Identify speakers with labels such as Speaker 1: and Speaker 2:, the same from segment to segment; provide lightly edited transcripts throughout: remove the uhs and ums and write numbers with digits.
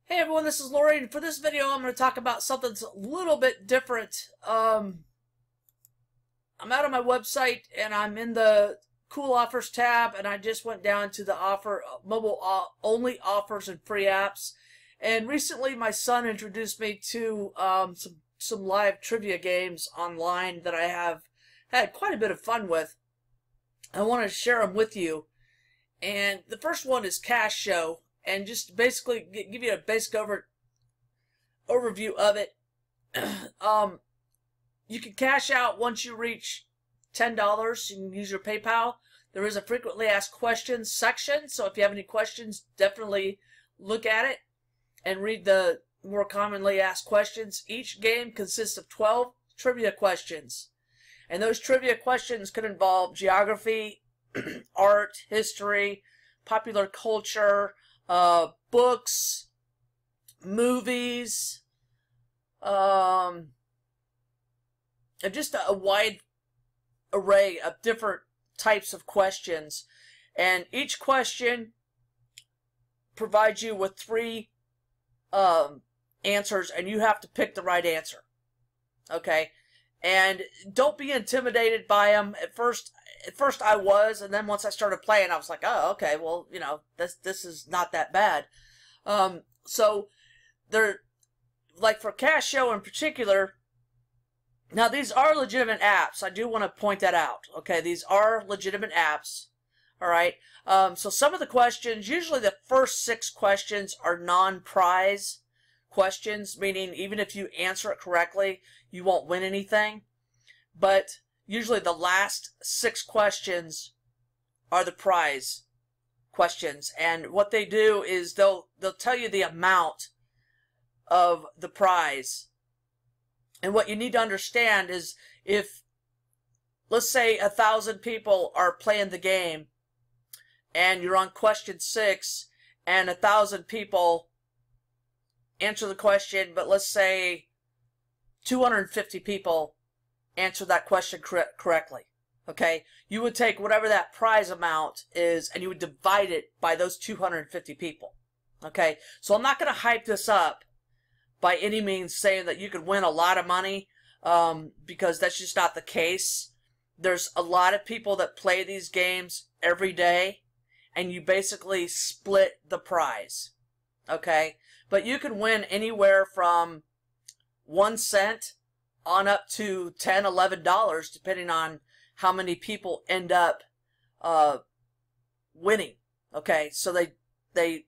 Speaker 1: Hey everyone, this is Lori, and for this video I'm going to talk about something that's a little bit different. I'm out on my website and I'm in the cool offers tab, and I just went down to the mobile only offers and free apps. And recently my son introduced me to some live trivia games online that I have had quite a bit of fun with. I want to share them with you. And the first one is Cash Show. And just basically give you a basic overview of it. You can cash out once you reach $10. You can use your PayPal. There is a frequently asked questions section, so if you have any questions, definitely look at it and read the more commonly asked questions. Each game consists of 12 trivia questions, and those trivia questions could involve geography, art, history, popular culture, books, movies, and just a wide array of different types of questions. And each question provides you with 3 answers, and you have to pick the right answer. Okay? And don't be intimidated by them. At first I was, and then once I started playing, I was like, oh, okay, well, you know, this is not that bad. So they're like for Cash Show in particular. Now these are legitimate apps. I do want to point that out. Okay, these are legitimate apps. All right. So some of the questions, usually the first 6 questions, are non-prize questions, meaning even if you answer it correctly, you won't win anything. But usually the last 6 questions are the prize questions, and what they do is they'll tell you the amount of the prize. And what you need to understand is, if let's say 1,000 people are playing the game and you're on question 6 and 1,000 people answer the question, but let's say 250 people answer that question correctly. Okay, you would take whatever that prize amount is and you would divide it by those 250 people. Okay, so I'm not going to hype this up by any means saying that you could win a lot of money, because that's just not the case. There's a lot of people that play these games every day, and you basically split the prize. Okay, but you can win anywhere from 1 cent on up to $10, $11, depending on how many people end up winning. Okay, so they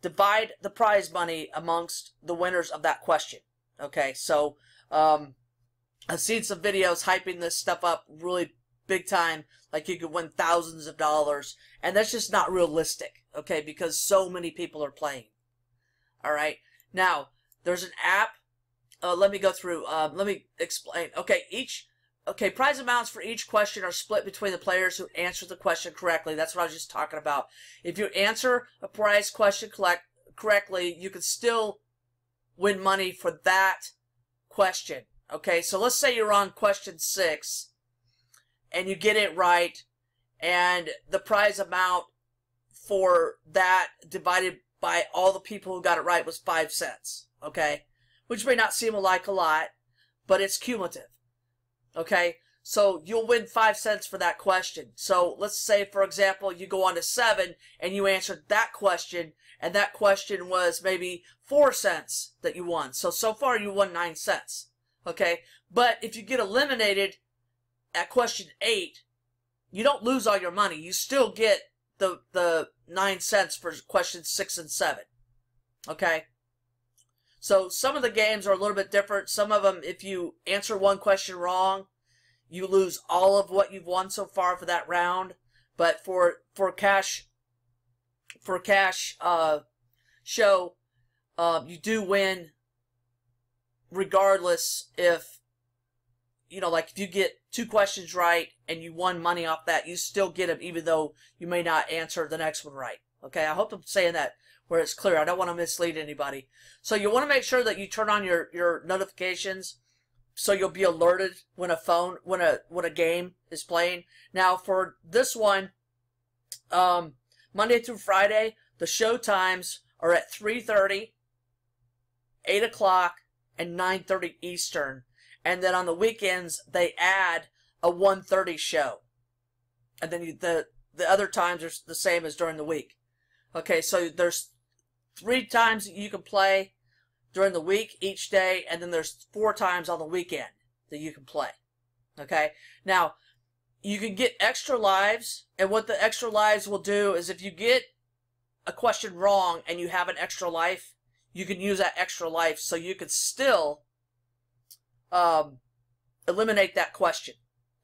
Speaker 1: divide the prize money amongst the winners of that question. Okay, so I've seen some videos hyping this stuff up really big time, like you could win thousands of dollars, and that's just not realistic. Okay, because so many people are playing. All right, now there's an app. Let me go through. Let me explain. Okay, prize amounts for each question are split between the players who answer the question correctly. That's what I was just talking about. If you answer a prize question correctly, you can still win money for that question. Okay, so let's say you're on question 6 and you get it right, and the prize amount for that divided by all the people who got it right was 5 cents. Okay, which may not seem like a lot, but it's cumulative. Okay, so you'll win 5 cents for that question. So let's say, for example, you go on to 7 and you answered that question, and that question was maybe 4 cents that you won. So far you won 9 cents. Okay, but if you get eliminated at question 8, you don't lose all your money. You still get the 9 cents for questions 6 and 7. Okay. So some of the games are a little bit different. Some of them, if you answer one question wrong, you lose all of what you've won so far for that round. But for cash show, you do win regardless. If you know, like if you get 2 questions right and you won money off that, you still get them even though you may not answer the next one right. Okay, I hope I'm saying that where it's clear. I don't want to mislead anybody. So you want to make sure that you turn on your notifications so you'll be alerted when a game is playing. Now for this one, Monday through Friday, the show times are at 3:30, 8 o'clock, and 9:30 Eastern. And then on the weekends, they add a 1:30 show. And then the other times are the same as during the week. Okay, so there's 3 times that you can play during the week each day, and then there's 4 times on the weekend that you can play. Okay, now you can get extra lives, and what the extra lives will do is if you get a question wrong and you have an extra life, you can use that extra life so you can still eliminate that question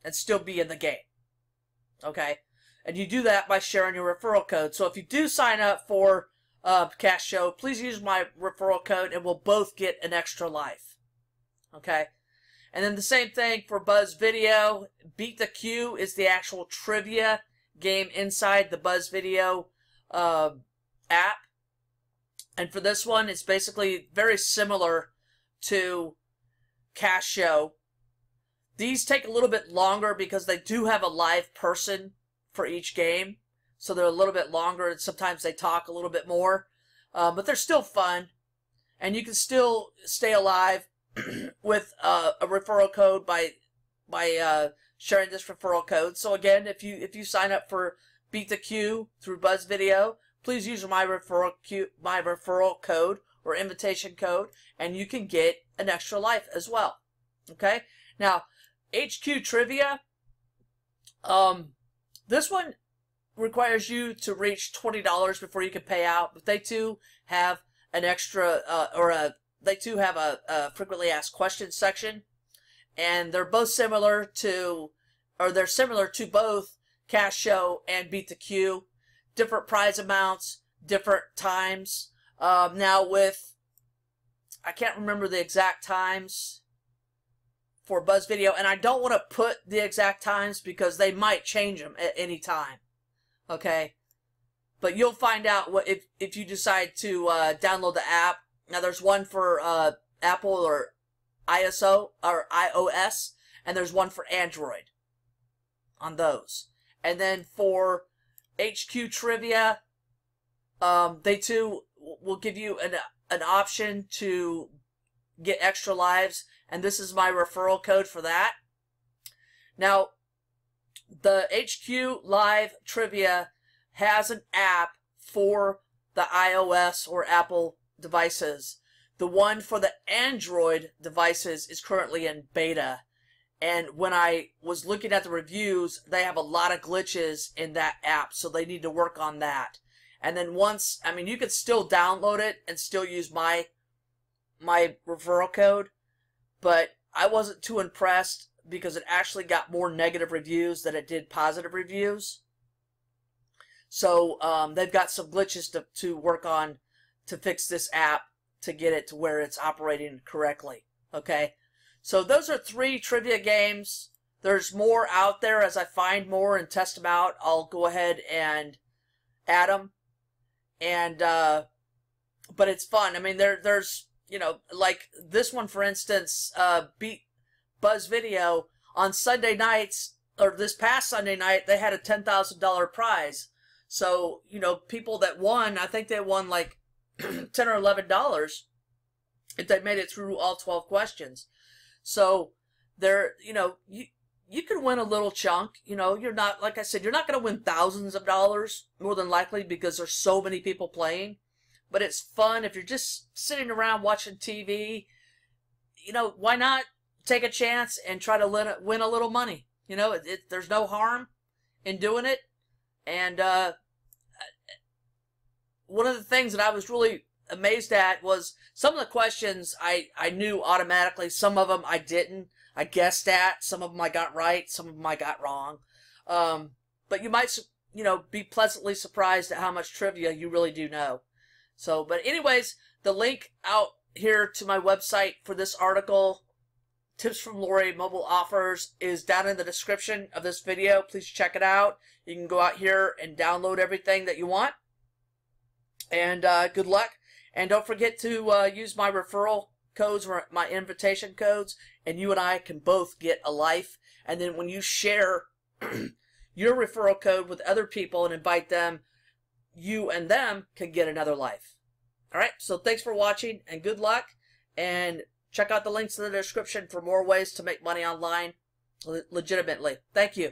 Speaker 1: and still be in the game. Okay, and you do that by sharing your referral code. So if you do sign up for Cash Show, please use my referral code and we'll both get an extra life. Okay, and then the same thing for BuzzVideo. Beat the Queue is the actual trivia game inside the BuzzVideo app. And for this one, it's basically very similar to Cash Show. These take a little bit longer because they do have a live person for each game. So they're a little bit longer, and sometimes they talk a little bit more. But they're still fun. And you can still stay alive with a referral code by sharing this referral code. So again, if you sign up for Beat the Queue through BuzzVideo, please use my referral code or invitation code, and you can get an extra life as well. Okay? Now, HQ Trivia, this one requires you to reach $20 before you can pay out, but they too have an extra, they too have a frequently asked questions section, and they're both similar to, or they're similar to both Cash Show and Beat the Queue. Different prize amounts, different times. Now with, I can't remember the exact times for BuzzVideo, and I don't want to put the exact times because they might change them at any time. Okay, but you'll find out what if you decide to download the app. Now there's one for Apple or iOS, and there's one for Android on those. And then for HQ Trivia, they too will give you an option to get extra lives, and this is my referral code for that. Now, the HQ Live Trivia has an app for the iOS or Apple devices. The one for the Android devices is currently in beta. And when I was looking at the reviews, they have a lot of glitches in that app, so they need to work on that. And then once, I mean, you could still download it and still use my referral code, but I wasn't too impressed because it actually got more negative reviews than it did positive reviews. So they've got some glitches to work on to fix this app to get it to where it's operating correctly. Okay, so those are 3 trivia games. There's more out there. As I find more and test them out, I'll go ahead and add them. And but it's fun. I mean, there's, you know, like this one, for instance, Beat BuzzVideo on Sunday nights, or this past Sunday night, they had a $10,000 prize. So, you know, people that won, I think they won like $10 or $11 if they made it through all 12 questions. So they're, you know, you can win a little chunk. You know, you're not, like I said, you're not going to win thousands of dollars, more than likely, because there's so many people playing. But it's fun if you're just sitting around watching TV. You know, why not take a chance and try to win a little money? You know, there's no harm in doing it. And one of the things that I was really amazed at was some of the questions I knew automatically. Some of them I didn't. I guessed at. Some of them I got right. Some of them I got wrong. But you might, you know, be pleasantly surprised at how much trivia you really do know. So, but anyways, the link out here to my website for this article, Tips from Lori Mobile Offers, is down in the description of this video. Please check it out. You can go out here and download everything that you want. And good luck. And don't forget to use my referral codes or my invitation codes, and you and I can both get a life. And then when you share your referral code with other people and invite them, you and them can get another life. All right, so thanks for watching and good luck. And check out the links in the description for more ways to make money online legitimately. Thank you.